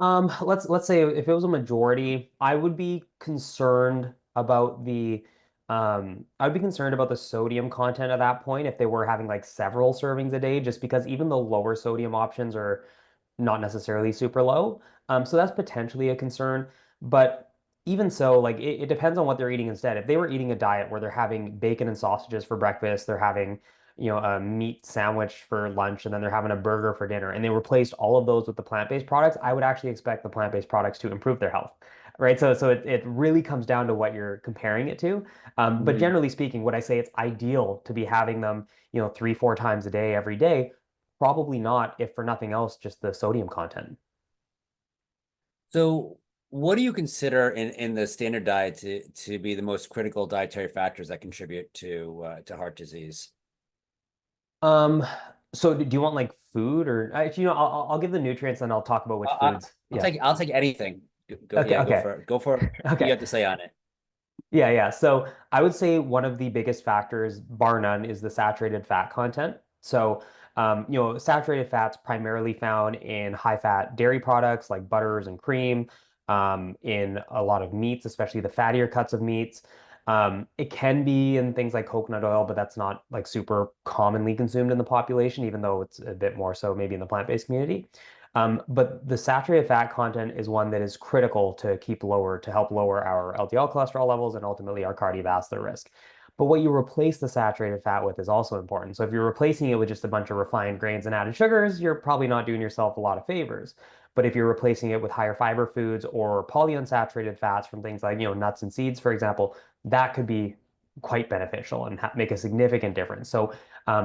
Let's say if it was a majority, I would be concerned about the sodium content at that point if they were having like several servings a day, just because even the lower sodium options are not necessarily super low. So that's potentially a concern. But even so, like it depends on what they're eating instead. If they were eating a diet where they're having bacon and sausages for breakfast, they're having, a meat sandwich for lunch, and then they're having a burger for dinner, and they replaced all of those with the plant-based products, I would actually expect the plant-based products to improve their health. Right. So it really comes down to what you're comparing it to. But Mhm. generally speaking, would I say it's ideal to be having them, 3, 4 times a day, every day? Probably not, if for nothing else, just the sodium content. So, what do you consider in the standard diet to be the most critical dietary factors that contribute to heart disease? Um, so do you want like food or I'll give the nutrients and I'll talk about which I, foods. I'll Yeah. take anything. Okay, Go okay. for it. Go for it. What you Okay. have to say on it. Yeah, yeah. So I would say one of the biggest factors, bar none, is the saturated fat content. So, saturated fats primarily found in high-fat dairy products like butters and cream, in a lot of meats, especially the fattier cuts of meats. It can be in things like coconut oil, but that's not like super commonly consumed in the population, even though it's a bit more so maybe in the plant-based community. But the saturated fat content is one that is critical to help lower our LDL cholesterol levels and ultimately our cardiovascular risk. But what you replace the saturated fat with is also important. So if you're replacing it with just a bunch of refined grains and added sugars, you're probably not doing yourself a lot of favors. But if you're replacing it with higher fiber foods or polyunsaturated fats from things like, nuts and seeds, for example, that could be quite beneficial and make a significant difference. So,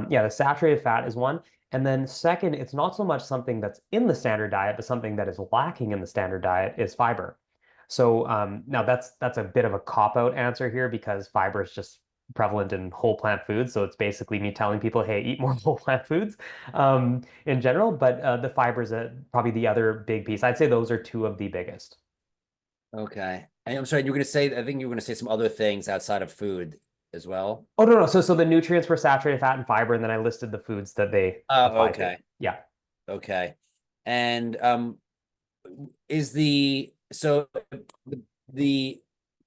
yeah, the saturated fat is one. And then second, it's not so much something that's in the standard diet, but something that is lacking in the standard diet is fiber. So now that's a bit of a cop-out answer here because fiber is just prevalent in whole plant foods. So it's basically me telling people, hey, eat more whole plant foods in general. But the fiber is probably the other big piece. I'd say those are two of the biggest. Okay. And I'm sorry, you were going to say, I think you were going to say some other things outside of food as well. Oh, no, no. So the nutrients were saturated fat and fiber, and then I listed the foods that they Oh, apply to. okay. Yeah. Okay. And is the so the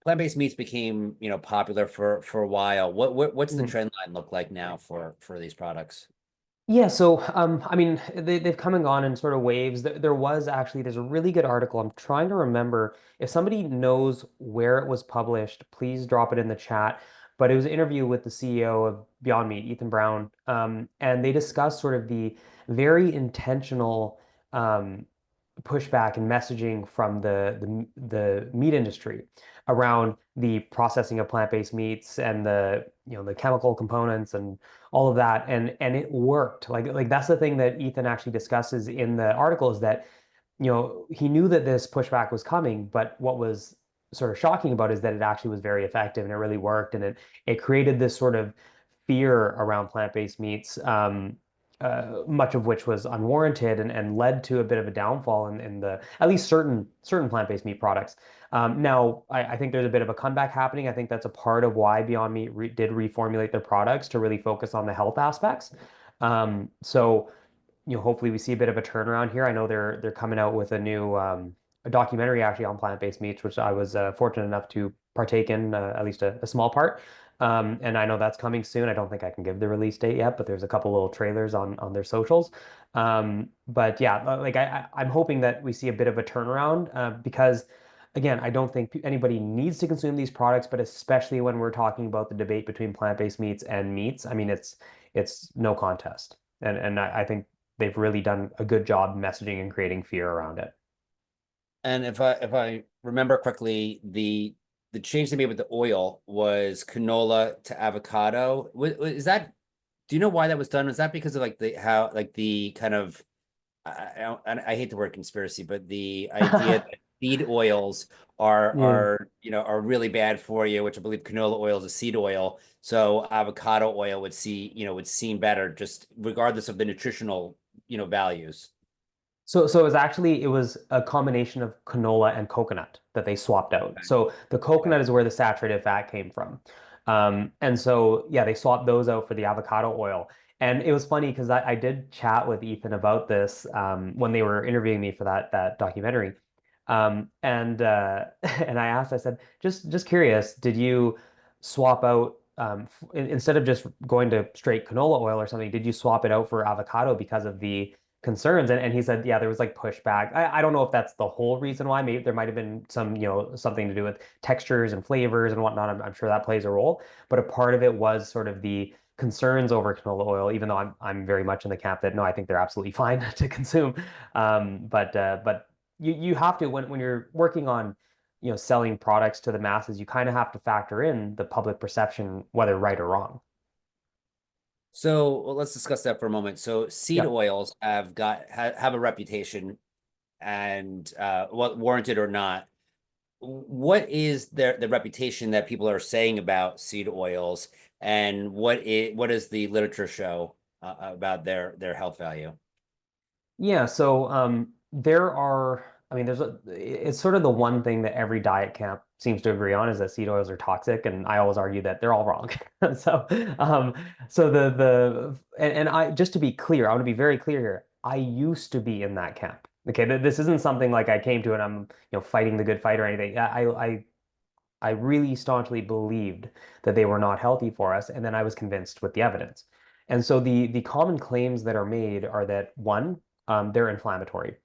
plant-based meats became, popular for a while. What's the Mhm. trend line look like now for these products? Yeah, so I mean, they've come and gone in sort of waves. There's a really good article. I'm trying to remember if somebody knows where it was published, please drop it in the chat. But it was an interview with the CEO of Beyond Meat, Ethan Brown, and they discussed sort of the very intentional um, pushback and messaging from the meat industry around the processing of plant-based meats and the chemical components and all of that, and it worked. Like that's the thing that Ethan actually discusses in the article, is that he knew that this pushback was coming, but what was sort of shocking about it is that it actually was very effective and it really worked, and it created this sort of fear around plant-based meats, much of which was unwarranted, and led to a bit of a downfall in the at least certain plant-based meat products. Now, I think there's a bit of a comeback happening. I think that's a part of why Beyond Meat did reformulate their products to really focus on the health aspects. So hopefully we see a bit of a turnaround here. I know they're coming out with a documentary actually on plant-based meats, which I was fortunate enough to partake in, at least a small part. And I know that's coming soon. I don't think I can give the release date yet, but there's a couple little trailers on their socials. But yeah, like I'm hoping that we see a bit of a turnaround, because again, I don't think anybody needs to consume these products, but especially when we're talking about the debate between plant-based meats and meats, I mean, it's no contest. And I think they've really done a good job messaging and creating fear around it. And if I remember correctly, the change they made with the oil was canola to avocado. Is that, do you know why that was done? Was that because of like the how like the kind of I hate the word conspiracy, but the idea that seed oils Yeah. are really bad for you, which I believe canola oil is a seed oil. So avocado oil would seem better just regardless of the nutritional, values. So it was a combination of canola and coconut that they swapped out. Okay. So the Okay. coconut is where the saturated fat came from. And so yeah, they swapped those out for the avocado oil. And it was funny because I did chat with Ethan about this when they were interviewing me for that documentary. And and I asked, I said, just curious, did you swap out instead of just going to straight canola oil or something, did you swap it out for avocado because of the concerns? And he said, yeah, there was like pushback. I don't know if that's the whole reason why. Maybe there might have been some, something to do with textures and flavors and whatnot. I'm sure that plays a role, but a part of it was sort of the concerns over canola oil, even though I'm very much in the camp that no, I think they're absolutely fine to consume. But you have to when you're working on selling products to the masses, you kind of have to factor in the public perception, whether right or wrong. So well, let's discuss that for a moment. So seed Yeah. oils have a reputation, and what warranted or not, what is the reputation that people are saying about seed oils, and what does the literature show about their health value? Yeah, so there are, I mean, it's sort of the one thing that every diet camp seems to agree on is that seed oils are toxic, and I always argue that they're all wrong. So, um, so and I just to be clear, I want to be very clear here. I used to be in that camp. Okay, this isn't something like I came to and I'm, fighting the good fight or anything. I really staunchly believed that they were not healthy for us, and then I was convinced with the evidence. And so the common claims that are made are that one, they're inflammatory.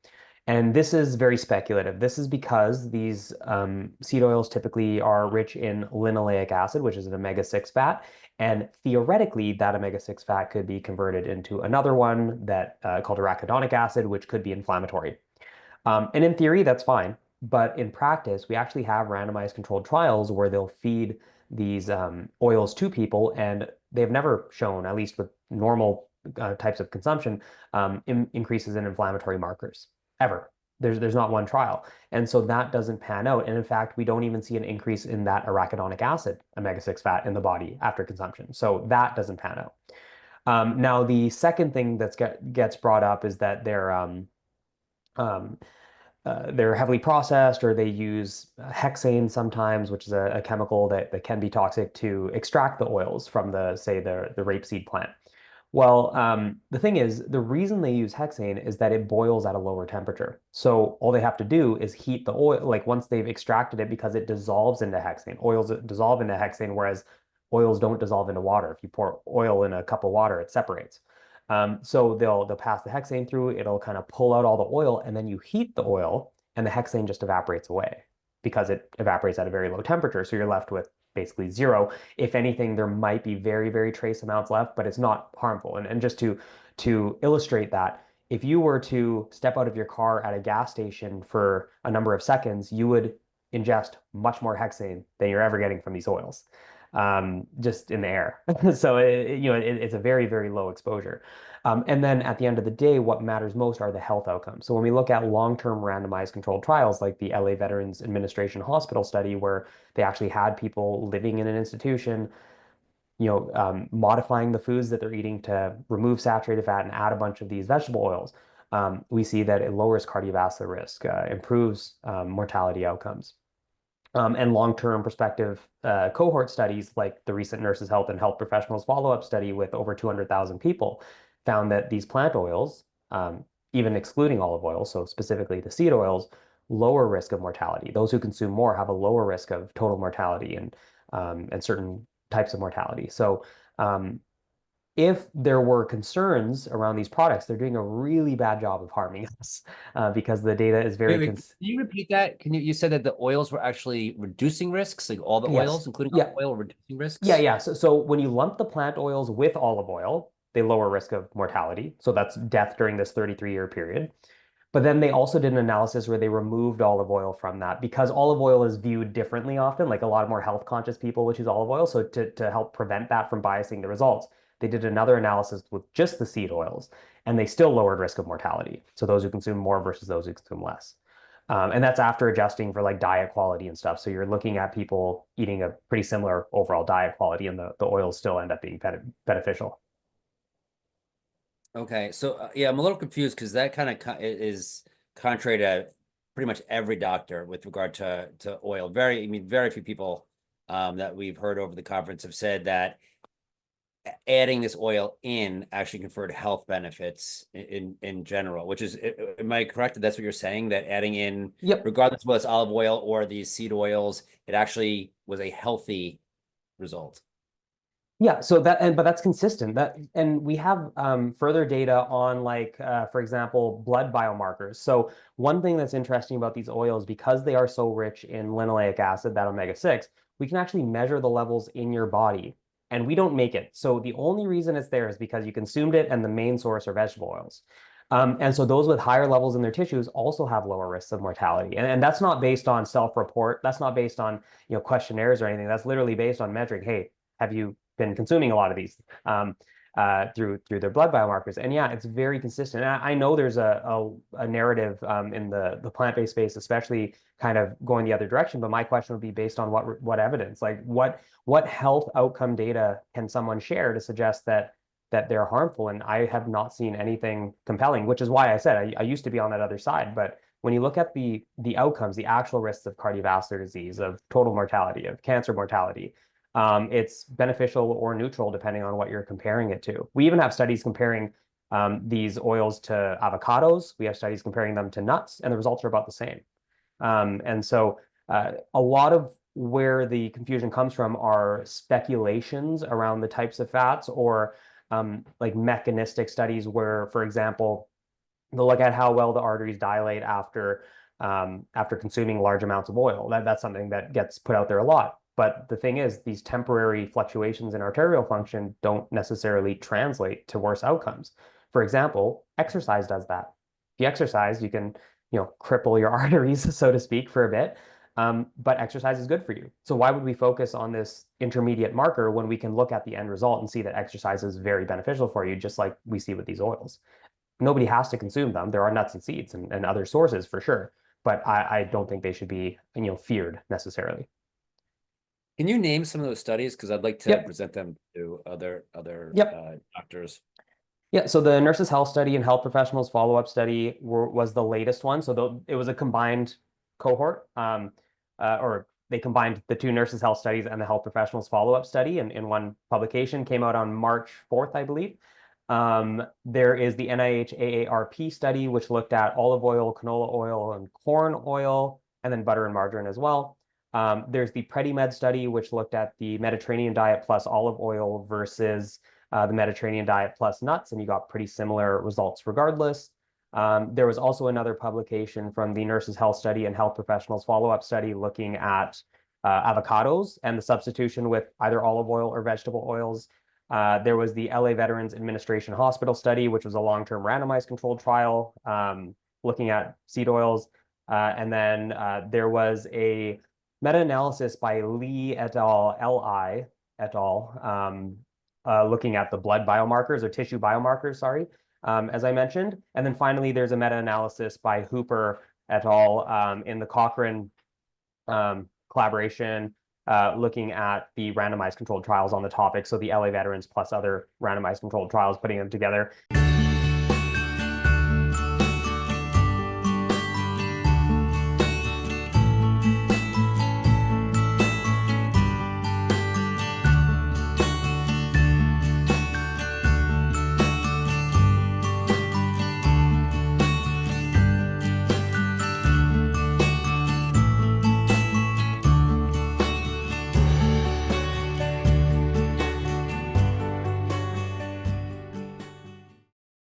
And this is very speculative. This is because these seed oils typically are rich in linoleic acid, which is an omega-6 fat. And theoretically, that omega-6 fat could be converted into another one that called arachidonic acid, which could be inflammatory. And in theory, that's fine. But in practice, we actually have randomized controlled trials where they'll feed these oils to people, and they've never shown, at least with normal types of consumption, increases in inflammatory markers ever. There's not one trial. And so that doesn't pan out. And in fact, we don't even see an increase in that arachidonic acid, omega-6 fat in the body after consumption. So that doesn't pan out. Now, the second thing gets brought up is that um, they're heavily processed or they use hexane sometimes, which is a chemical that can be toxic to extract the oils from say, the rapeseed plant. Well, the thing is, the reason they use hexane is that it boils at a lower temperature. So all they have to do is heat the oil, like once they've extracted it, because it dissolves into hexane. Oils dissolve into hexane, whereas oils don't dissolve into water. If you pour oil in a cup of water, it separates. So they'll pass the hexane through, it'll kind of pull out all the oil, and then you heat the oil, and the hexane just evaporates away because it evaporates at a very low temperature. So you're left with basically zero. If anything, there might be very, very trace amounts left, but it's not harmful. And just to illustrate that, if you were to step out of your car at a gas station for a number of seconds, you would ingest much more hexane than you're ever getting from these oils, just in the air. So it's a very, very low exposure. And then at the end of the day, what matters most are the health outcomes. So when we look at long-term randomized controlled trials like the LA Veterans Administration Hospital study, where they actually had people living in an institution, modifying the foods that they're eating to remove saturated fat and add a bunch of these vegetable oils, we see that it lowers cardiovascular risk, improves mortality outcomes. And long-term perspective cohort studies like the recent Nurses Health and Health Professionals follow-up study with over 200,000 people found that these plant oils, even excluding olive oil, so specifically the seed oils, lower risk of mortality. Those who consume more have a lower risk of total mortality and certain types of mortality. So if there were concerns around these products, they're doing a really bad job of harming us because the data is Wait, very wait, can you repeat that? You said that the oils were actually reducing risks, like all the yes. oils, including Yeah. olive oil, were reducing Yeah, risks? yeah. So when you lump the plant oils with olive oil, they lower risk of mortality. So that's death during this 33-year period. But then they also did an analysis where they removed olive oil from that because olive oil is viewed differently often, like a lot more health conscious people would choose olive oil. So to help prevent that from biasing the results, they did another analysis with just the seed oils, and they still lowered risk of mortality. So those who consume more versus those who consume less. And that's after adjusting for like diet quality and stuff. So you're looking at people eating a pretty similar overall diet quality, and the oils still end up being beneficial. Okay, so yeah, I'm a little confused because that kind of is contrary to pretty much every doctor with regard to oil. I mean, very few people that we've heard over the conference have said that adding this oil in actually conferred health benefits in general, which is, am I correct that that's what you're saying, that adding in, Yep. regardless of whether it's olive oil or these seed oils, it actually was a healthy result? Yeah, but that's consistent. And we have further data on like for example, blood biomarkers. So one thing that's interesting about these oils, because they are so rich in linoleic acid, that omega-6, we can actually measure the levels in your body, and we don't make it. So the only reason it's there is because you consumed it, and the main source are vegetable oils. And so those with higher levels in their tissues also have lower risks of mortality. And that's not based on self-report. That's not based on, questionnaires or anything. That's literally based on measuring, hey, have you been consuming a lot of these through their blood biomarkers? And yeah, it's very consistent. And I know there's a narrative in the plant-based space, especially kind of going the other direction. But my question would be based on what evidence, like what health outcome data can someone share to suggest that they're harmful? And I have not seen anything compelling, which is why I said I used to be on that other side. But when you look at the outcomes, the actual risks of cardiovascular disease, of total mortality, of cancer mortality, it's beneficial or neutral depending on what you're comparing it to. We even have studies comparing these oils to avocados. We have studies comparing them to nuts, and the results are about the same. And so a lot of where the confusion comes from are speculations around the types of fats, or like mechanistic studies where, for example, they'll look at how well the arteries dilate after consuming large amounts of oil. That's something that gets put out there a lot. But the thing is, these temporary fluctuations in arterial function don't necessarily translate to worse outcomes. For example, exercise does that. If you exercise, you can, cripple your arteries, so to speak, for a bit. But exercise is good for you. So why would we focus on this intermediate marker when we can look at the end result and see that exercise is very beneficial for you, just like we see with these oils? Nobody has to consume them. There are nuts and seeds and other sources for sure, but I don't think they should be, feared necessarily. Can you name some of those studies? Because I'd like to Yep. present them to other Yep. doctors. Yeah, so the nurses' health study and health professionals follow-up study was the latest one. So it was a combined cohort, or they combined the two nurses' health studies and the health professionals follow-up study in one publication. Came out on March 4th, I believe. There is the NIH AARP study, which looked at olive oil, canola oil, and corn oil, and then butter and margarine as well. There's the PREDIMED study, which looked at the Mediterranean diet plus olive oil versus the Mediterranean diet plus nuts, and you got pretty similar results regardless. There was also another publication from the Nurses Health Study and Health Professionals Follow-Up Study looking at avocados and the substitution with either olive oil or vegetable oils. There was the LA Veterans Administration Hospital Study, which was a long-term randomized controlled trial looking at seed oils. And then there was a meta-analysis by Lee et al., Li et al., looking at the blood biomarkers or tissue biomarkers, sorry, as I mentioned. And then finally, there's a meta-analysis by Hooper et al. In the Cochrane collaboration, looking at the randomized controlled trials on the topic. So the LA veterans plus other randomized controlled trials, putting them together.